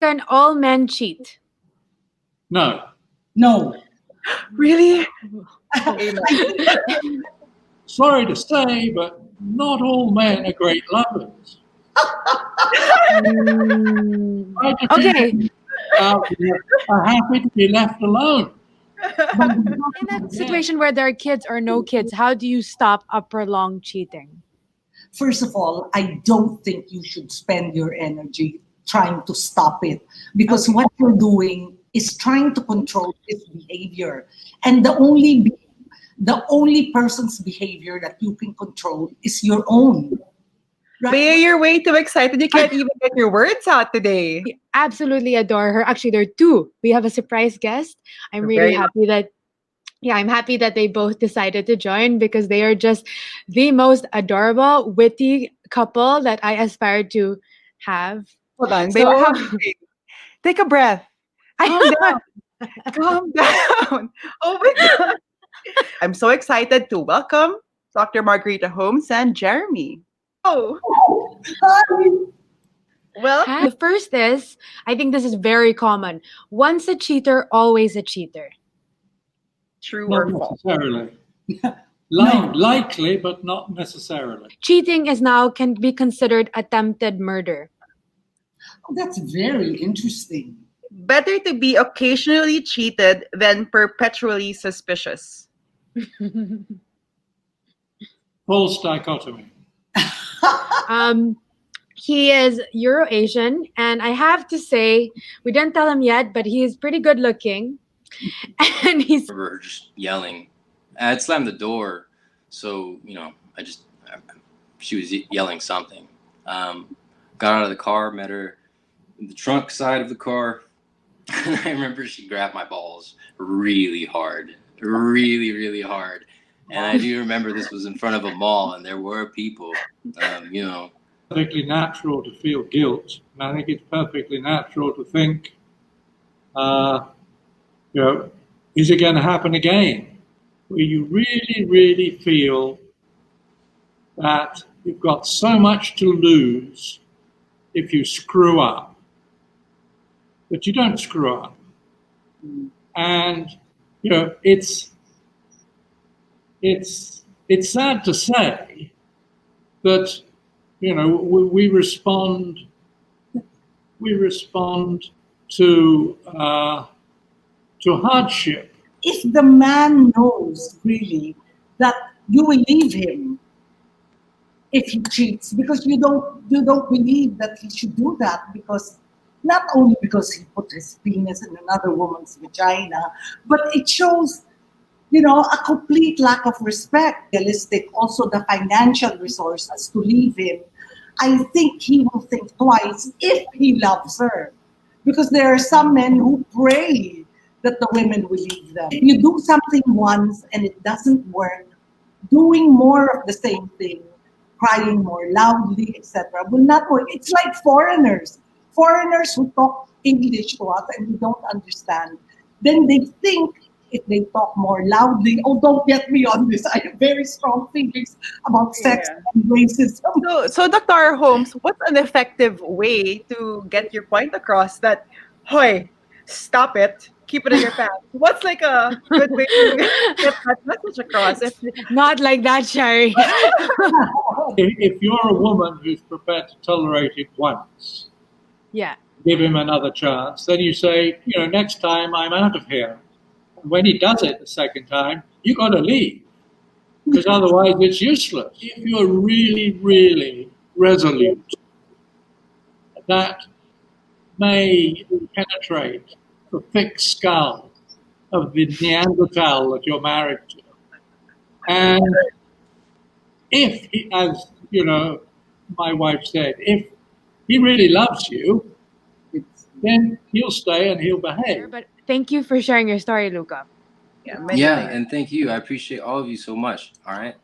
Can all men cheat? No. No. Really? I Amen. think Sorry to say, but not all men are great lovers. Mm. Quite a few Okay. men out there are happy to be left alone. But In that situation where there are kids or no kids, how do you stop a prolonged cheating? first of all, I don't think you should spend your energy trying to stop it because Okay. what you're doing is trying to control his behavior. And the only person's behavior that you can control is your own. Right? Bea, you're way too excited. You can't even get your words out today. We absolutely adore her. Actually, there are two. We have a surprise guest. I'm You're really very happy that I'm happy that they both decided to join because they are just the most adorable, witty couple that I aspire to have. hold on. Bea, So have a break. Take a breath. Calm down. Calm down. Oh my god. I'm so excited to welcome Dr. Margarita Holmes and Jeremy. Oh, well, the first is, I think this is very common. Once a cheater, always a cheater. true not or false? necessarily. No. Likely, but not necessarily. Cheating is now can be considered attempted murder. That's very interesting. Better to be occasionally cheated than perpetually suspicious. False dichotomy. um, he is Euro-Asian, and I have to say, we didn't tell him yet, but he is pretty good looking. And he's remember her just yelling. I had slammed the door, so she was yelling something. Got out of the car, met her in the trunk side of the car, and I remember she grabbed my balls really hard, really hard. And I do remember this was in front of a mall, and there were people, Perfectly natural to feel guilt, and I think it's perfectly natural to think, is it going to happen again? Where you really feel that you've got so much to lose if you screw up, but you don't screw up. And it's sad to say, but we respond to hardship. If the man knows really that you will leave him if he cheats, because you don't believe that he should do that, because not only because he put his penis in another woman's vagina, but it shows a complete lack of respect. Realistic, also the financial resources to leave him. I think he will think twice if he loves her. Because there are some men who pray that the women will leave them. If you do something once and it doesn't work, doing more of the same thing, crying more loudly, etc., will not work. It's like foreigners who talk English to us and we don't understand. Then they think if they talk more loudly, oh, don't get me on this. I have very strong feelings about sex Yeah. and racism. So Dr. Holmes, what's an effective way to get your point across that, hoy, stop it, keep it in your pants? What's like a good way to get that message across? not like that, Sherry. If you're a woman who's prepared to tolerate it once, Yeah. give him another chance, then you say, next time I'm out of here. And when he does it the second time, you got to leave, because otherwise it's useless. If you're really resolute, that may penetrate the thick skull of the Neanderthal that you're married to. And if, as my wife said, if he really loves you, then he'll stay and he'll behave. But thank you for sharing your story, Luca. Yeah, many Yeah, thanks. and thank you. I appreciate all of you so much. All right.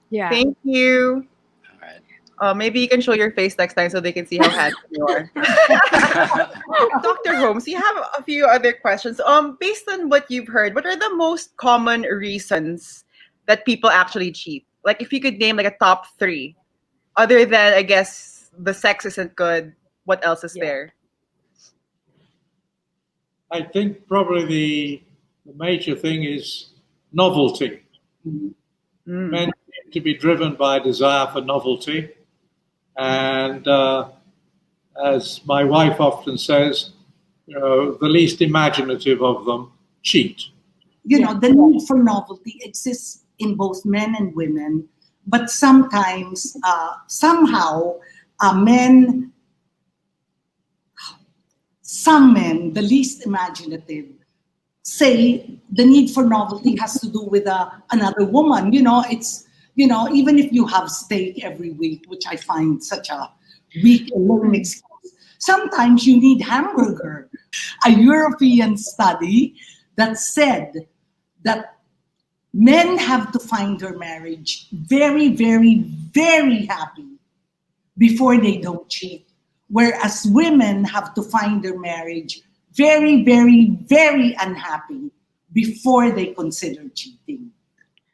Yeah. Thank you. All right. Maybe you can show your face next time so they can see how handsome you are. Dr. Holmes, you have a few other questions. Based on what you've heard, what are the most common reasons that people actually cheat? Like, if you could name like a top three, other than I guess the sex isn't good, what else is Yeah. there? I think probably the major thing is novelty. Mm. Men seem to be driven by a desire for novelty. And as my wife often says, the least imaginative of them cheat. The need for novelty exists in both men and women, but sometimes, somehow, men, some men, the least imaginative, say the need for novelty has to do with another woman. Even if you have steak every week, which I find such a weak and lame excuse, sometimes you need hamburger. A European study that said that men have to find their marriage very, very, very happy before they don't cheat, whereas women have to find their marriage very, very, very unhappy before they consider cheating.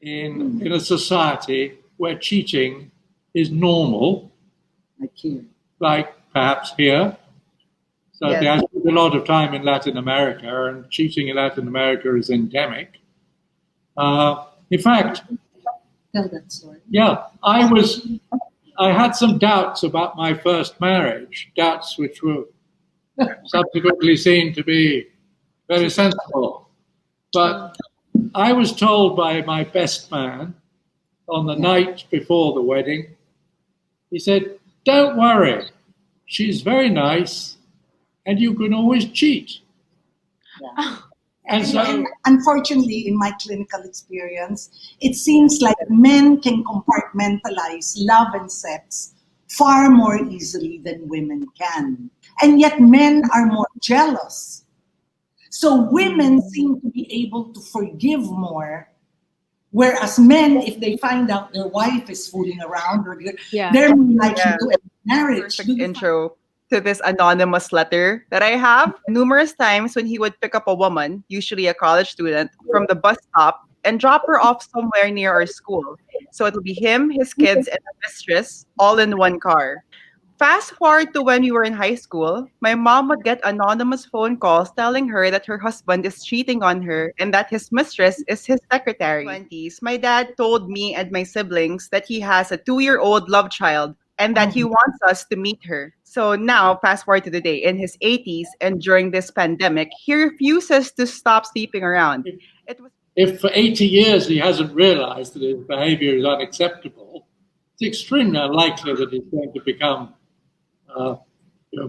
In a society where cheating is normal, Like here. like perhaps here, so Yes. there has been a lot of time in Latin America, and cheating in Latin America is endemic. In fact, Tell that story. yeah, I had some doubts about my first marriage, doubts which were subsequently seen to be very sensible. But I was told by my best man on the night before the wedding, he said, "Don't worry, she's very nice and you can always cheat." Yeah. And so, And unfortunately, in my clinical experience, it seems like men can compartmentalize love and sex far more easily than women can. And yet men are more jealous. So women seem to be able to forgive more, whereas men, if they find out their wife is fooling around, Yeah. they're more likely Yeah. to end marriage. Perfect intro to this anonymous letter that I have. Numerous times when he would pick up a woman, usually a college student, from the bus stop and drop her off somewhere near our school. So it'll be him, his kids, and the mistress all in one car. Fast forward to when we were in high school, my mom would get anonymous phone calls telling her that her husband is cheating on her and that his mistress is his secretary. 20s, my dad told me and my siblings that he has a 2-year-old love child and that he wants us to meet her. So now, fast forward to the day, in his 80s and during this pandemic, he refuses to stop sleeping around. It was if for 80 years he hasn't realized that his behavior is unacceptable, it's extremely unlikely that he's going to become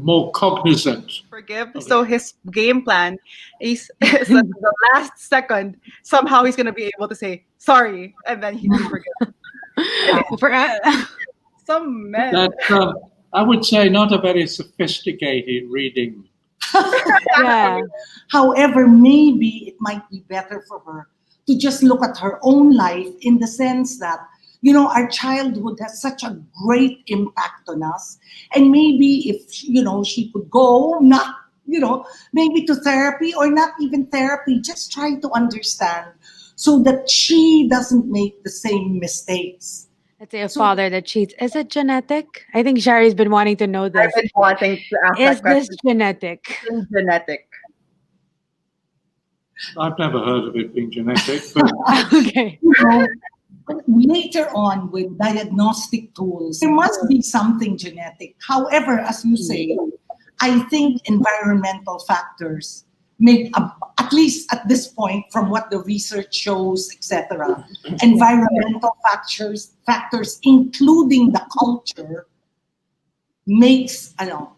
more cognizant. forgive. So his game plan is that the last second, somehow he's gonna be able to say sorry, and then he just forget. For, Some men. That's, I would say, not a very sophisticated reading. yeah. However, maybe it might be better for her to just look at her own life in the sense that, our childhood has such a great impact on us. And maybe if, she could go, not, maybe to therapy or not even therapy, just try to understand so that she doesn't make the same mistakes. Let's say a father that cheats. Is it genetic? I think Sherry's been wanting to know I've this. been wanting to ask Is that this question. genetic? It's genetic. I've never heard of it being genetic, but Okay. Later on with diagnostic tools, there must be something genetic. However, as you say, I think environmental factors make, at least at this point, from what the research shows, etc., environmental factors, including the culture,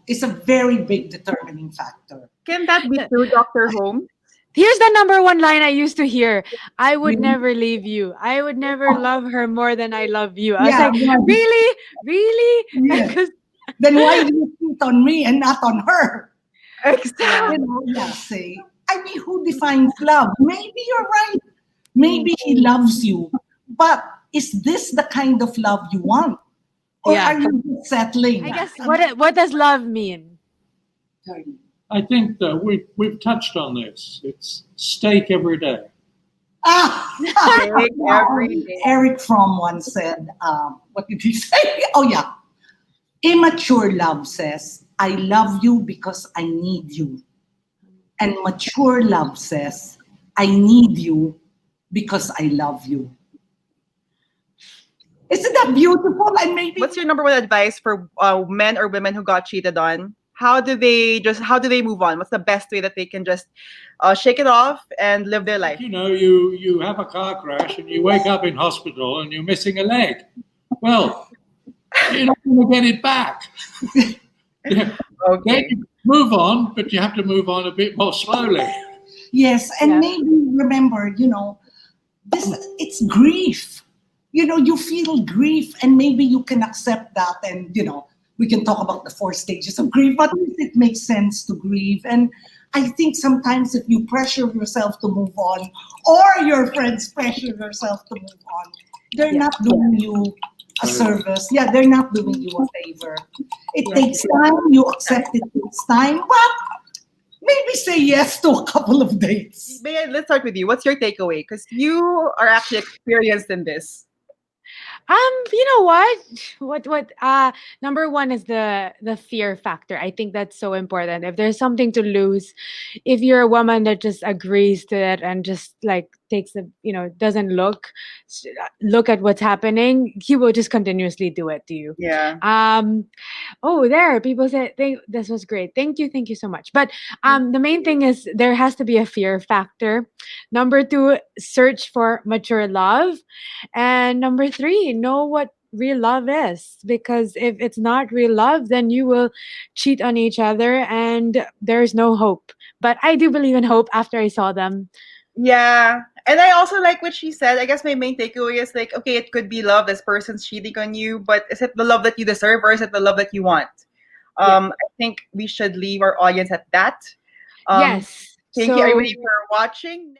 is a very big determining factor. Can that be true, Dr. Holmes? Here's the number one line I used to hear. I would Really? never leave you. I would never love her more than I love you. I was Yeah, like, yeah. really? Really? Yeah. 'Cause- Then why do you cheat on me and not on her? Exactly. Say, who defines love? Maybe you're right. Maybe he loves you. But is this the kind of love you want? Or Yeah. are you just settling? I guess what does love mean? I think that we've touched on this. It's steak every day. Steak every day. Eric Fromm once said, what did he say? Oh, yeah. Immature love says, I love you because I need you. And mature love says, I need you because I love you. Isn't that beautiful? And maybe What's your number one advice for men or women who got cheated on? How do they move on? What's the best way that they can just shake it off and live their life? You know, you have a car crash and you wake up in hospital and you're missing a leg. Well, you're not going to get it back. Yeah. Then Okay. you move on, but you have to move on a bit more slowly. yes, and Yeah. maybe remember, this it's grief. You feel grief, and maybe you can accept that, and we can talk about the four stages of grief, but it makes sense to grieve. And I think sometimes if you pressure yourself to move on, or your friends pressure yourself to move on, they're Yeah. not doing you a service. Yeah, they're not doing you a favor. It takes time. You accept it takes time, but maybe say yes to a couple of dates. Bae, let's start with you. What's your takeaway? Because you are actually experienced in this. You know what? Number one is the fear factor. I think that's so important. If there's something to lose, if you're a woman that just agrees to it and just like takes the, doesn't look at what's happening, he will just continuously do it to you. Yeah. Oh, there people say this was great. Thank you so much. But the main thing is there has to be a fear factor. Number two, search for mature love. And number three, know what real love is. Because if it's not real love, then you will cheat on each other and there's no hope. But I do believe in hope after I saw them. Yeah. And I also like what she said. I guess my main takeaway is like, okay, it could be love. This person's cheating on you, but is it the love that you deserve or is it the love that you want? Yeah. I think we should leave our audience at that. Um, Yes. thank you, So everybody, for watching.